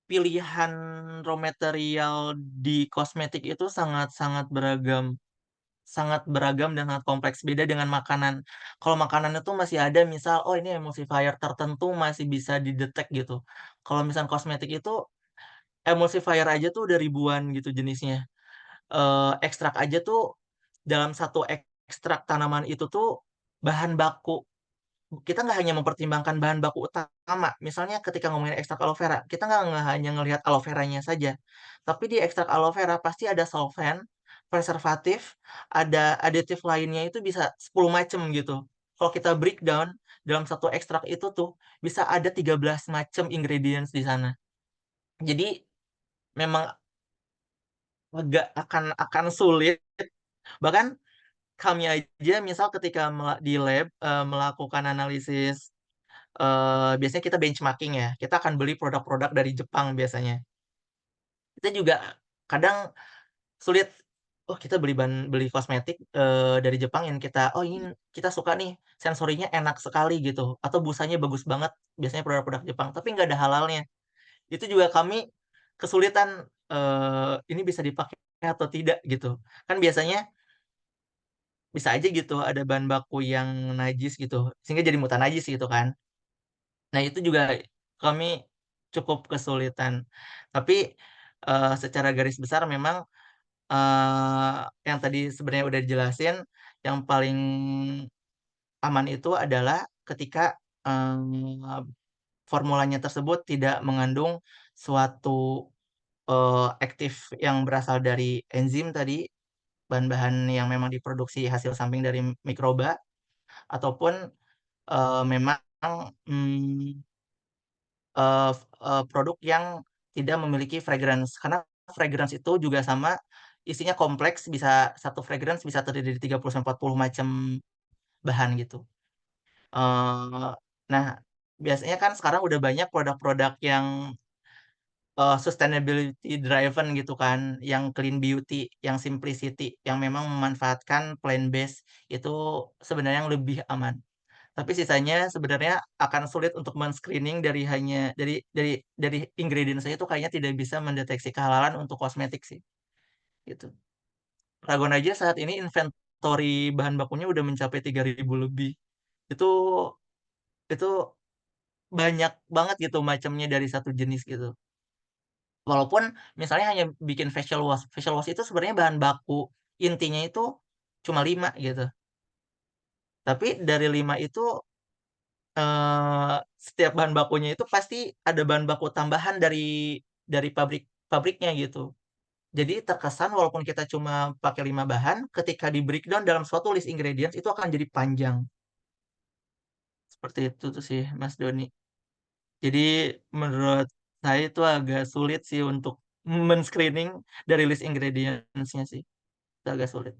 pilihan raw material di kosmetik itu sangat-sangat beragam. Sangat beragam dan sangat kompleks. Beda dengan makanan. Kalau makanan itu masih ada misal, oh ini emulsifier tertentu masih bisa didetek gitu. Kalau misal kosmetik itu emulsifier aja tuh udah ribuan gitu jenisnya. Ekstrak aja tuh dalam satu ekstrak tanaman itu tuh bahan baku. Kita nggak hanya mempertimbangkan bahan baku utama. Misalnya ketika ngomongin ekstrak aloe vera, kita nggak hanya ngelihat aloe veranya saja. Tapi di ekstrak aloe vera pasti ada solvent, preservatif, ada aditif lainnya itu bisa 10 macam gitu. Kalau kita breakdown dalam satu ekstrak itu tuh bisa ada 13 macam ingredients di sana. Jadi memang agak akan sulit. Bahkan kami aja misal ketika di lab melakukan analisis, biasanya kita benchmarking ya. Kita akan beli produk-produk dari Jepang biasanya. Kita juga kadang sulit, oh kita beli kosmetik dari Jepang yang oh ini kita suka nih, sensorinya enak sekali gitu, atau busanya bagus banget, biasanya produk-produk Jepang, tapi nggak ada halalnya. Itu juga kami kesulitan, ini bisa dipakai atau tidak gitu. Kan biasanya bisa aja gitu ada bahan baku yang najis gitu, sehingga jadi mutan najis gitu kan. Nah itu juga kami cukup kesulitan. Tapi secara garis besar memang yang tadi sebenarnya udah dijelasin, yang paling aman itu adalah ketika formulanya tersebut tidak mengandung suatu aktif yang berasal dari enzim tadi, bahan-bahan yang memang diproduksi hasil samping dari mikroba, ataupun memang mm, produk yang tidak memiliki fragrance. Karena fragrance itu juga sama, isinya kompleks, bisa satu fragrance bisa terdiri dari 30-40 macam bahan gitu. Eh, nah, biasanya kan sekarang udah banyak produk-produk yang sustainability driven gitu kan, yang clean beauty, yang simplicity, yang memang memanfaatkan plant based, itu sebenarnya yang lebih aman. Tapi sisanya sebenarnya akan sulit untuk men-screening dari hanya dari ingredient saja itu kayaknya tidak bisa mendeteksi kehalalan untuk kosmetik sih, gitu. Ragon aja saat ini inventory bahan bakunya udah mencapai 3.000 lebih. Itu itu banyak banget gitu macamnya dari satu jenis gitu. Walaupun misalnya hanya bikin facial wash itu sebenarnya bahan baku intinya itu cuma 5 gitu. Tapi dari 5 itu setiap bahan bakunya itu pasti ada bahan baku tambahan dari pabriknya gitu. Jadi terkesan walaupun kita cuma pakai 5 bahan, ketika di breakdown dalam suatu list ingredients itu akan jadi panjang. Seperti itu tuh sih Mas Doni. Jadi menurut saya itu agak sulit sih untuk men-screening dari list ingredients-nya sih. Itu agak sulit.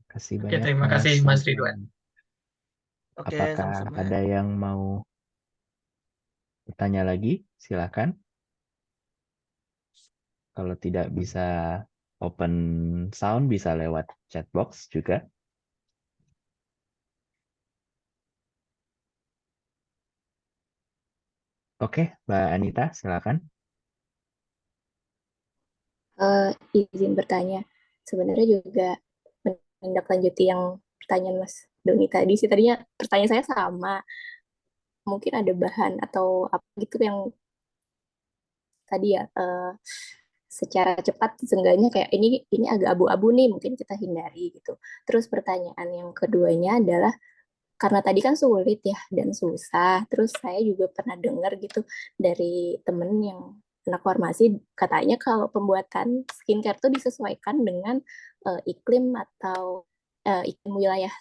Kasih Oke, banyak terima Mas kasih Mas Ridwan. Ridwan. Oke, Apakah sama-sama. ada yang mau bertanya lagi? Silakan. Kalau tidak bisa open sound, bisa lewat chat box juga. Oke, Mbak Anita, silakan. Izin bertanya, sebenarnya juga menindaklanjuti yang pertanyaan Mas Doni tadi sih. Tadinya pertanyaan saya sama, mungkin ada bahan atau apa gitu yang tadi ya secara cepat seenggaknya kayak ini agak abu-abu nih, mungkin kita hindari gitu. Terus pertanyaan yang keduanya adalah karena tadi kan sulit ya dan susah. Terus saya juga pernah dengar gitu dari temen yang anak farmasi, katanya kalau pembuatan skincare tuh disesuaikan dengan iklim atau iklim wilayah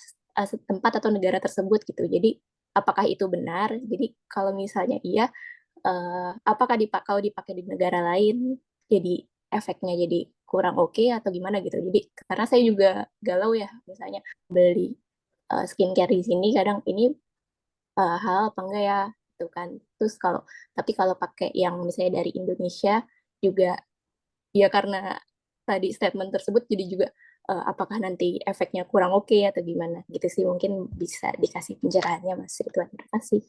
tempat atau negara tersebut gitu. Jadi apakah itu benar? Jadi kalau misalnya iya, apakah kalau dipakai di negara lain jadi efeknya jadi kurang oke atau gimana gitu. Jadi karena saya juga galau ya, misalnya beli skincare di sini kadang ini halal apa enggak ya itu kan. Terus kalau pakai yang misalnya dari Indonesia juga ya karena tadi statement tersebut jadi juga apakah nanti efeknya kurang oke atau gimana gitu sih, mungkin bisa dikasih pencerahannya Mas Ridwan. Terima kasih.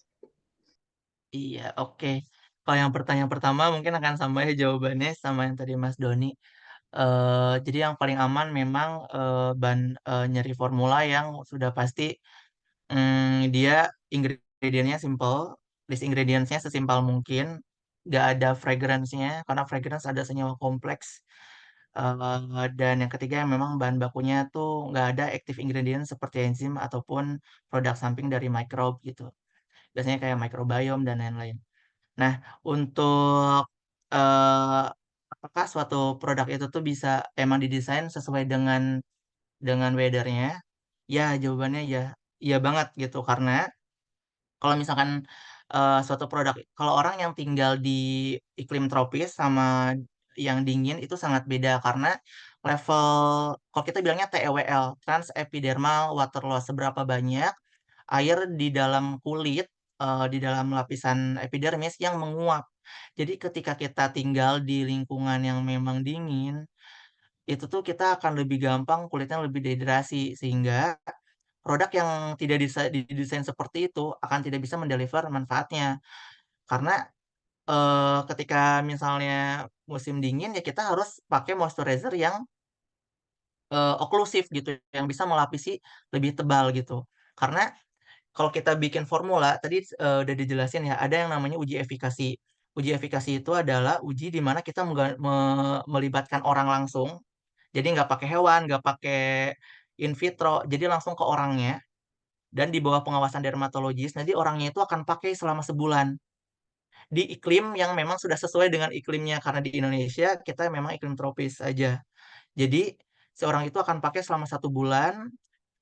Iya, oke. Kalau yang pertanyaan pertama mungkin akan sama ya jawabannya sama yang tadi Mas Doni. Jadi yang paling aman memang nyari formula yang sudah pasti dia ingredientnya simple, list ingredientsnya sesimpel mungkin, nggak ada fragrance-nya karena fragrance ada senyawa kompleks. Dan yang ketiga yang memang bahan bakunya tuh nggak ada active ingredient seperti enzim ataupun produk samping dari microbe gitu. Biasanya kayak microbiome dan lain-lain. Nah, untuk eh, apakah suatu produk itu tuh bisa emang didesain sesuai dengan weathernya? Ya, jawabannya ya, iya banget gitu. Karena kalau misalkan suatu produk, kalau orang yang tinggal di iklim tropis sama yang dingin itu sangat beda karena level, kalau kita bilangnya TEWL, transepidermal water loss, seberapa banyak air di dalam kulit, di dalam lapisan epidermis yang menguap. Jadi ketika kita tinggal di lingkungan yang memang dingin, itu tuh kita akan lebih gampang kulitnya lebih dehidrasi, sehingga produk yang tidak didesain seperti itu akan tidak bisa mendeliver manfaatnya. Karena ketika misalnya musim dingin ya kita harus pakai moisturizer yang oklusif gitu, yang bisa melapisi lebih tebal gitu. Karena kalau kita bikin formula, tadi udah dijelasin ya, ada yang namanya uji efikasi. Uji efikasi itu adalah uji di mana kita melibatkan orang langsung. Jadi nggak pakai hewan, nggak pakai in vitro, jadi langsung ke orangnya. Dan di bawah pengawasan dermatologis, nanti orangnya itu akan pakai selama sebulan di iklim yang memang sudah sesuai dengan iklimnya. Karena di Indonesia kita memang iklim tropis aja. Jadi seorang itu akan pakai selama 1 bulan,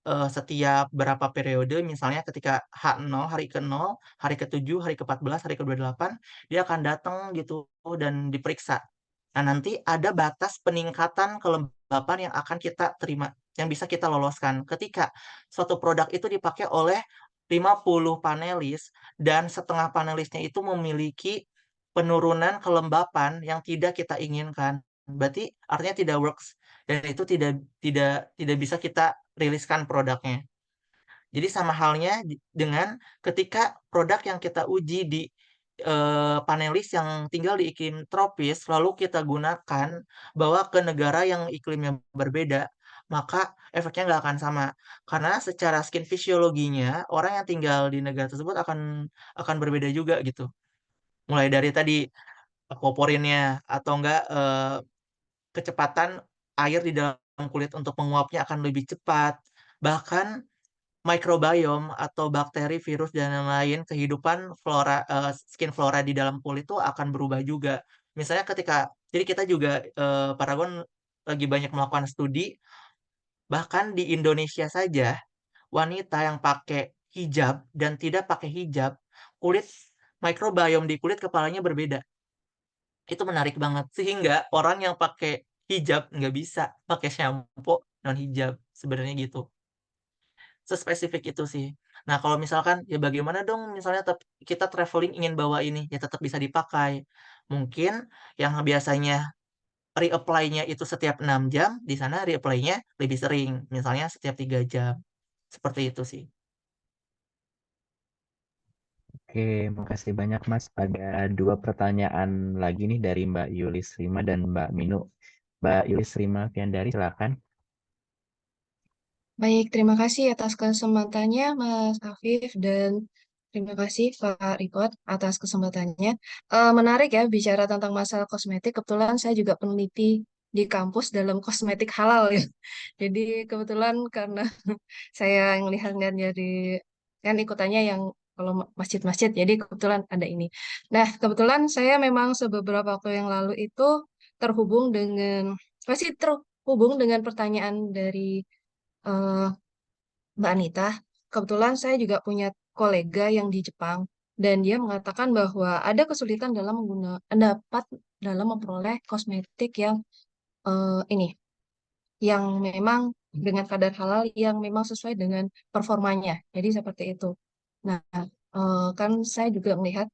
setiap berapa periode, misalnya ketika H0, hari ke-0, hari ke-7, hari ke-14, hari ke-28, dia akan datang gitu dan diperiksa. Nah, nanti ada batas peningkatan kelembapan yang akan kita terima, yang bisa kita loloskan. Ketika suatu produk itu dipakai oleh 50 panelis dan setengah panelisnya itu memiliki penurunan kelembapan yang tidak kita inginkan, berarti artinya tidak works dan itu tidak tidak bisa kita riliskan produknya. Jadi sama halnya dengan ketika produk yang kita uji di panelis yang tinggal di iklim tropis, lalu kita gunakan bawa ke negara yang iklimnya berbeda, maka efeknya nggak akan sama. Karena secara skin fisiologinya, orang yang tinggal di negara tersebut akan berbeda juga gitu. Mulai dari tadi poporinnya atau enggak kecepatan air di dalam kulit untuk menguapnya akan lebih cepat. Bahkan mikrobiom atau bakteri, virus dan lain-lain kehidupan skin flora di dalam kulit itu akan berubah juga. Misalnya jadi kita juga Paragon lagi banyak melakukan studi, bahkan di Indonesia saja wanita yang pakai hijab dan tidak pakai hijab, kulit mikrobiom di kulit kepalanya berbeda. Itu menarik banget sehingga orang yang pakai hijab nggak bisa pakai shampoo non hijab, sebenarnya gitu. Sespesifik itu sih. Nah, kalau misalkan ya bagaimana dong misalnya kita traveling ingin bawa ini, ya tetap bisa dipakai. Mungkin yang biasanya reapply-nya itu setiap 6 jam, di sana reapply-nya lebih sering, misalnya setiap 3 jam. Seperti itu sih. Oke, makasih banyak Mas. Ada 2 pertanyaan lagi nih dari Mbak Yulis Rima dan Mbak Minu. Mbak Yulis Rima Fiandari, silakan. Baik, terima kasih atas kesempatannya Mas Afif dan terima kasih Pak Ripot atas kesempatannya. Menarik ya bicara tentang masalah kosmetik. Kebetulan saya juga peneliti di kampus dalam kosmetik halal ya. Jadi kebetulan karena saya melihat dari kan ikutannya yang kalau masjid-masjid, jadi kebetulan ada ini. Nah, kebetulan saya memang beberapa waktu yang lalu itu terhubung dengan masih terhubung dengan pertanyaan dari eh, Mbak Anita, kebetulan saya juga punya kolega yang di Jepang dan dia mengatakan bahwa ada kesulitan dalam dapat dalam memperoleh kosmetik yang ini yang memang dengan kadar halal yang memang sesuai dengan performanya. Jadi seperti itu. Nah, kan saya juga melihat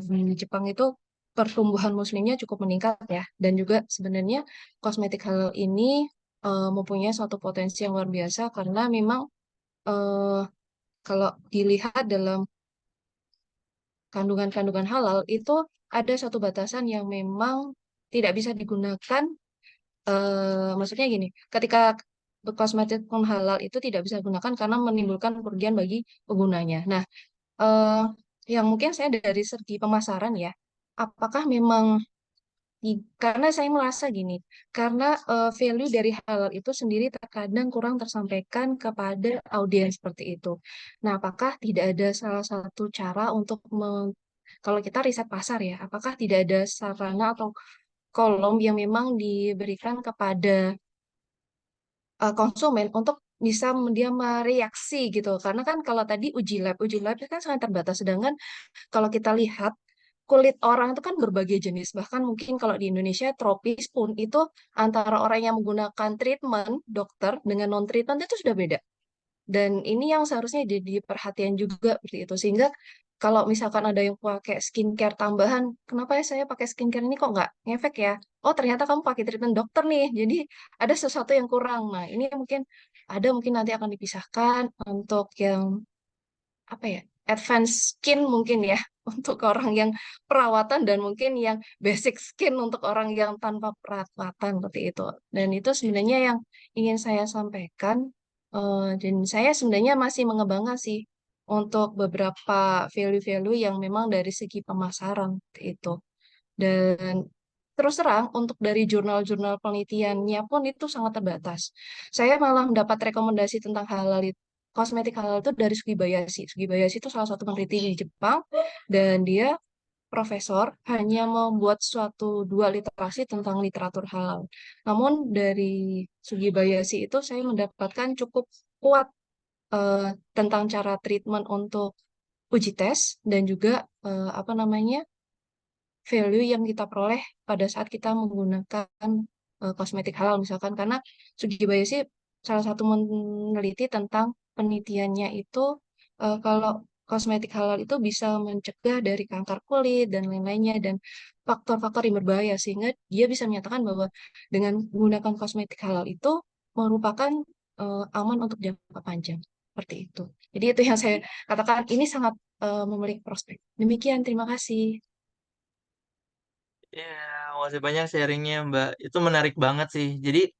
di Jepang itu pertumbuhan muslimnya cukup meningkat ya dan juga sebenarnya kosmetik halal ini mempunyai suatu potensi yang luar biasa karena memang eh, kalau dilihat dalam kandungan-kandungan halal itu ada satu batasan yang memang tidak bisa digunakan. Maksudnya gini, ketika kosmetik non halal itu tidak bisa digunakan karena menimbulkan kerugian bagi penggunanya. Nah, eh, yang mungkin saya dari segi pemasaran ya, apakah memang karena saya merasa gini, karena value dari halal itu sendiri terkadang kurang tersampaikan kepada audiens seperti itu. Nah, apakah tidak ada salah satu cara untuk kalau kita riset pasar ya, apakah tidak ada sarana atau kolom yang memang diberikan kepada konsumen untuk bisa dia mereaksi gitu. Karena kan kalau tadi uji lab itu kan sangat terbatas. Sedangkan kalau kita lihat kulit orang itu kan berbagai jenis. Bahkan mungkin kalau di Indonesia tropis pun itu antara orang yang menggunakan treatment dokter dengan non treatment itu sudah beda. Dan ini yang seharusnya jadi perhatian juga seperti itu. Sehingga kalau misalkan ada yang pakai skincare tambahan, kenapa ya saya pakai skincare ini kok nggak ngefek ya? Oh ternyata kamu pakai treatment dokter nih, jadi ada sesuatu yang kurang. Nah ini mungkin nanti akan dipisahkan untuk yang apa ya, advance skin mungkin ya, untuk orang yang perawatan dan mungkin yang basic skin untuk orang yang tanpa perawatan seperti itu. Dan itu sebenarnya yang ingin saya sampaikan. Dan saya sebenarnya masih mengembangkan sih untuk beberapa value-value yang memang dari segi pemasaran seperti itu. Dan terus terang untuk dari jurnal-jurnal penelitiannya pun itu sangat terbatas. Saya malah mendapat rekomendasi tentang halal itu, kosmetik halal itu dari Sugibayashi. Sugibayashi itu salah satu peneliti di Jepang dan dia profesor hanya membuat suatu dua literasi tentang literatur halal. Namun dari Sugibayashi itu saya mendapatkan cukup kuat tentang cara treatment untuk uji tes dan juga apa namanya value yang kita peroleh pada saat kita menggunakan kosmetik halal misalkan karena Sugibayashi salah satu meneliti tentang penelitiannya itu kalau kosmetik halal itu bisa mencegah dari kanker kulit dan lain-lainnya dan faktor-faktor yang berbahaya sehingga dia bisa menyatakan bahwa dengan menggunakan kosmetik halal itu merupakan aman untuk jangka panjang seperti itu. Jadi itu yang saya katakan ini sangat memiliki prospek. Demikian, terima kasih. Ya, makasih banyak sharingnya Mbak. Itu menarik banget sih. Jadi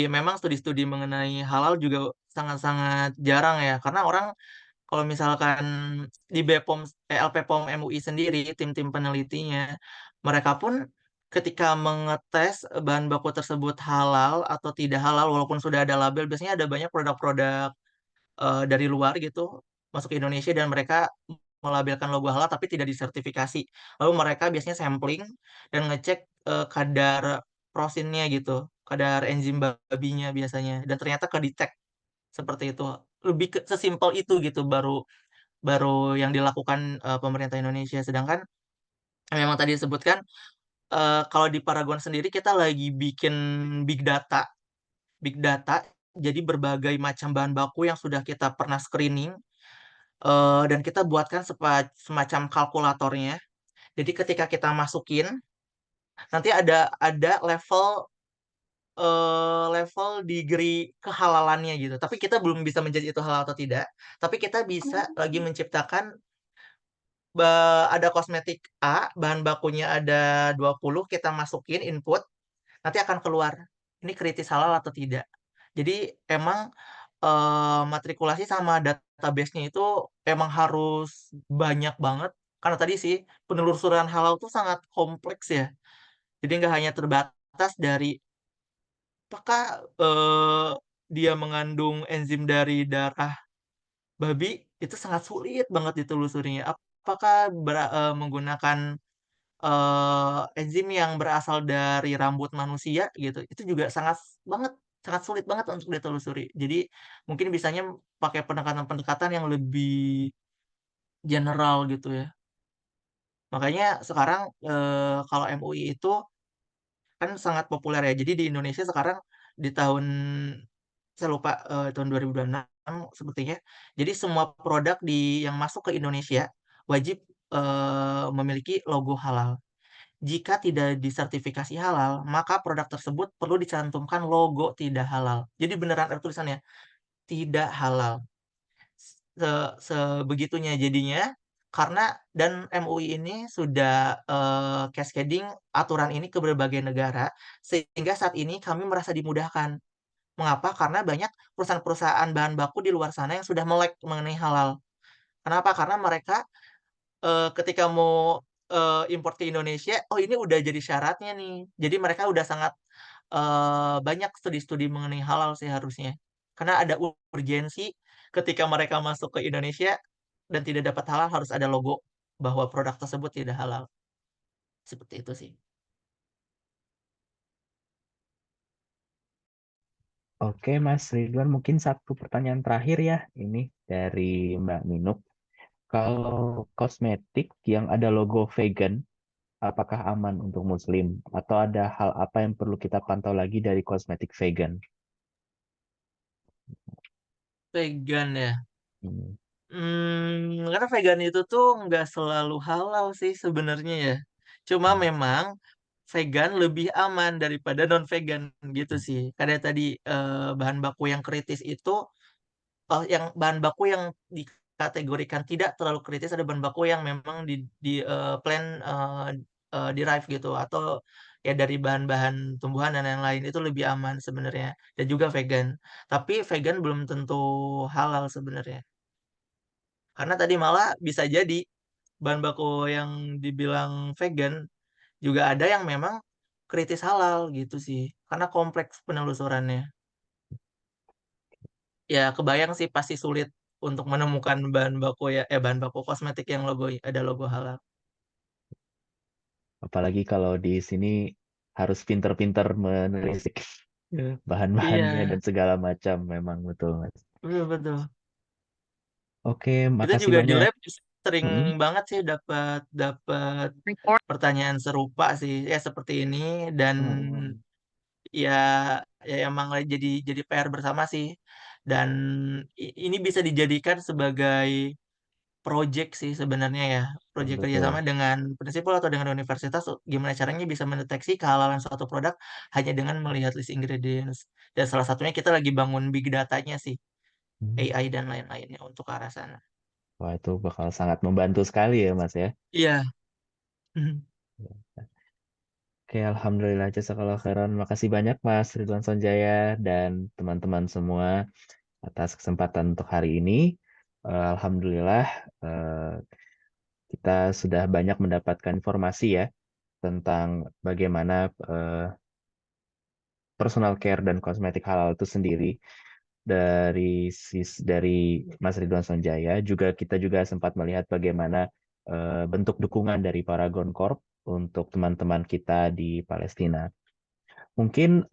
memang studi-studi mengenai halal juga sangat-sangat jarang ya. Karena orang kalau misalkan di BPOM, LPPOM MUI sendiri, tim-tim penelitinya, mereka pun ketika mengetes bahan baku tersebut halal atau tidak halal, walaupun sudah ada label, biasanya ada banyak produk-produk dari luar gitu masuk ke Indonesia dan mereka melabelkan logo halal tapi tidak disertifikasi. Lalu mereka biasanya sampling dan ngecek kadar prosinnya gitu, kadar enzim babinya biasanya dan ternyata kedetek seperti itu. Lebih ke sesimpel itu gitu baru baru yang dilakukan pemerintah Indonesia. Sedangkan memang tadi disebutkan kalau di Paragon sendiri kita lagi bikin big data, big data. Jadi berbagai macam bahan baku yang sudah kita pernah screening dan kita buatkan semacam kalkulatornya. Jadi ketika kita masukin, nanti ada level degree kehalalannya gitu. Tapi kita belum bisa menjadi itu halal atau tidak. Tapi kita bisa lagi menciptakan ada kosmetik A, bahan bakunya ada 20, kita masukin input, nanti akan keluar. Ini kritis halal atau tidak. Jadi emang matrikulasi sama database-nya itu emang harus banyak banget. Karena tadi sih penelusuran halal tuh sangat kompleks ya. Jadi nggak hanya terbatas dari apakah dia mengandung enzim dari darah babi, itu sangat sulit banget ditelusurinya. Apakah menggunakan enzim yang berasal dari rambut manusia gitu, itu juga sangat sulit banget untuk ditelusuri. Jadi mungkin bisanya pakai pendekatan-pendekatan yang lebih general gitu ya. Makanya sekarang kalau MUI itu kan sangat populer ya. Jadi di Indonesia sekarang di tahun saya lupa tahun 2026 sepertinya. Jadi semua produk yang masuk ke Indonesia wajib memiliki logo halal. Jika tidak disertifikasi halal, maka produk tersebut perlu dicantumkan logo tidak halal. Jadi beneran ada tulisannya tidak halal. Sebegitunya jadinya karena dan MUI ini sudah cascading aturan ini ke berbagai negara sehingga saat ini kami merasa dimudahkan. Mengapa? Karena banyak perusahaan-perusahaan bahan baku di luar sana yang sudah melek mengenai halal. Kenapa? Karena mereka ketika mau import ke Indonesia, oh ini udah jadi syaratnya nih. Jadi mereka udah sangat banyak studi-studi mengenai halal sih harusnya. Karena ada urgensi ketika mereka masuk ke Indonesia dan tidak dapat halal harus ada logo. bahwa produk tersebut tidak halal. Seperti itu sih. Oke, Mas Ridwan, mungkin satu pertanyaan terakhir ya, ini dari Mbak Minuk. Kalau kosmetik yang ada logo vegan, apakah aman untuk Muslim? Atau ada hal apa yang perlu kita pantau lagi dari kosmetik vegan? Vegan ya. Hmm, Karena vegan itu tuh nggak selalu halal sih sebenarnya ya. Cuma hmm, memang vegan lebih aman daripada non vegan gitu hmm. sih. Karena tadi bahan baku yang kritis itu, yang bahan baku yang dikategorikan tidak terlalu kritis, ada bahan baku yang memang di plant derived gitu, atau ya dari bahan-bahan tumbuhan dan yang lain, itu lebih aman sebenarnya, dan juga vegan. Tapi vegan belum tentu halal sebenarnya. Karena tadi malah bisa jadi bahan baku yang dibilang vegan juga ada yang memang kritis halal gitu sih. Karena kompleks penelusurannya. Ya kebayang sih pasti sulit untuk menemukan bahan baku kosmetik yang ada logo halal. Apalagi kalau di sini harus pinter-pinter menelisik bahan-bahannya Iya, dan segala macam, memang betul, Mas. betul betul. Oke, Kita makasih juga di banyak. lab sering Mm-mm. banget sih dapat dapat pertanyaan serupa sih ya seperti ini, dan Mm-mm. ya ya emang lagi jadi PR bersama sih, dan ini bisa dijadikan sebagai project sih sebenarnya ya, project kerjasama Betul. dengan prinsipal atau dengan universitas, gimana caranya bisa mendeteksi kehalalan suatu produk hanya dengan melihat list ingredients, dan salah satunya kita lagi bangun big datanya sih, Hmm. AI dan lain-lainnya untuk ke arah sana. Wah, itu bakal sangat membantu sekali ya, Mas ya. Iya. Oke, Alhamdulillah jazakallah khairan. Makasih banyak Mas Ridwan Sonjaya dan teman-teman semua atas kesempatan untuk hari ini. Alhamdulillah eh, kita sudah banyak mendapatkan informasi ya tentang bagaimana personal care dan kosmetik halal itu sendiri dari Mas Ridwan Sonjaya. Juga kita juga sempat melihat bagaimana bentuk dukungan dari Paragon Corp untuk teman-teman kita di Palestina. Mungkin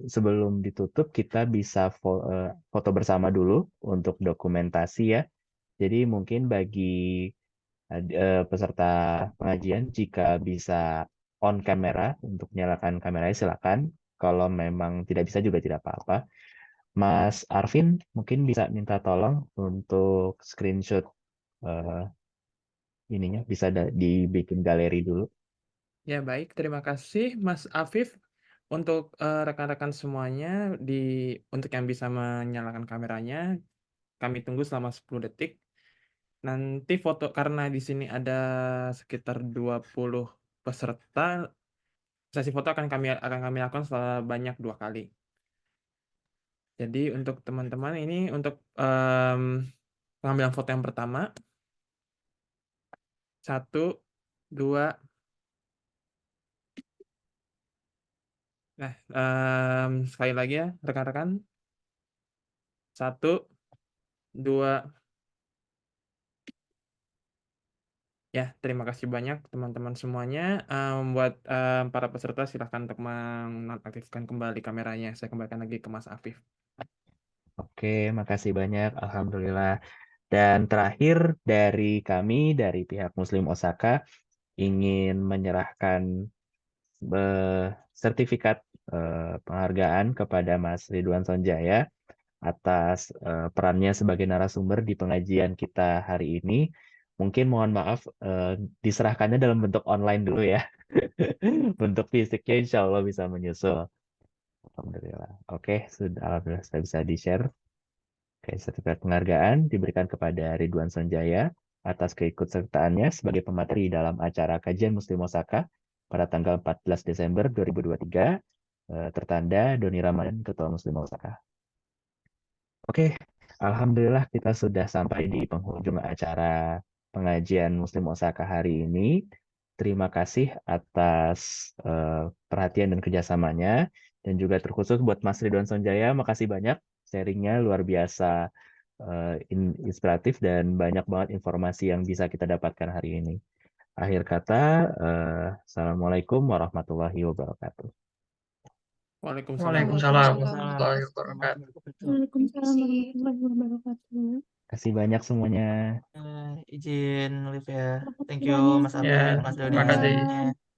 sebelum ditutup kita bisa foto bersama dulu untuk dokumentasi ya. Jadi mungkin bagi peserta pengajian jika bisa on kamera untuk nyalakan kameranya silakan. Kalau memang tidak bisa juga tidak apa-apa. Mas Arvin mungkin bisa minta tolong untuk screenshot eh, ininya bisa dibikin galeri dulu. Ya, baik. Terima kasih, Mas Afif. Untuk rekan-rekan semuanya, untuk yang bisa menyalakan kameranya, kami tunggu selama 10 detik. Nanti foto, karena di sini ada sekitar 20 peserta, sesi foto akan kami lakukan sebanyak 2 kali. Jadi untuk teman-teman ini, untuk pengambilan foto yang pertama, 1, 2. Nah, sekali lagi ya, rekan-rekan. 1, 2. Ya, terima kasih banyak teman-teman semuanya. Buat para peserta silahkan untuk menonaktifkan kembali kameranya. Saya kembalikan lagi ke Mas Afif. Oke, makasih banyak. Alhamdulillah. Dan terakhir dari kami, dari pihak Muslim Osaka, ingin menyerahkan sertifikat penghargaan kepada Mas Ridwan Sonjaya atas perannya sebagai narasumber di pengajian kita hari ini. Mungkin mohon maaf diserahkannya dalam bentuk online dulu ya. Bentuk fisiknya insya Allah bisa menyusul. Alhamdulillah. Oke, alhamdulillah sudah bisa di-share. Oke, sertifikat penghargaan diberikan kepada Ridwan Sonjaya atas keikutsertaannya sebagai pemateri dalam acara kajian Muslim Osaka pada tanggal 14 Desember 2023, tertanda Doni Ramadan, Ketua Muslim Osaka. Oke, Alhamdulillah kita sudah sampai di penghujung acara pengajian Muslim Osaka hari ini. Terima kasih atas perhatian dan kerjasamanya. Dan juga terkhusus buat Mas Ridwan Sonjaya, makasih banyak sharingnya luar biasa inspiratif dan banyak banget informasi yang bisa kita dapatkan hari ini. Akhir kata, Assalamualaikum warahmatullahi wabarakatuh. Waalaikumsalam. Waalaikumsalam Waalaikumsalam. warahmatullahi wabarakatuh. Waalaikumsalam warahmatullahi wabarakatuh. Kasih banyak semuanya. Izin Olivia. Thank you Semuanya Mas Ya, Afif, Mas Doni terima kasih. semuanya.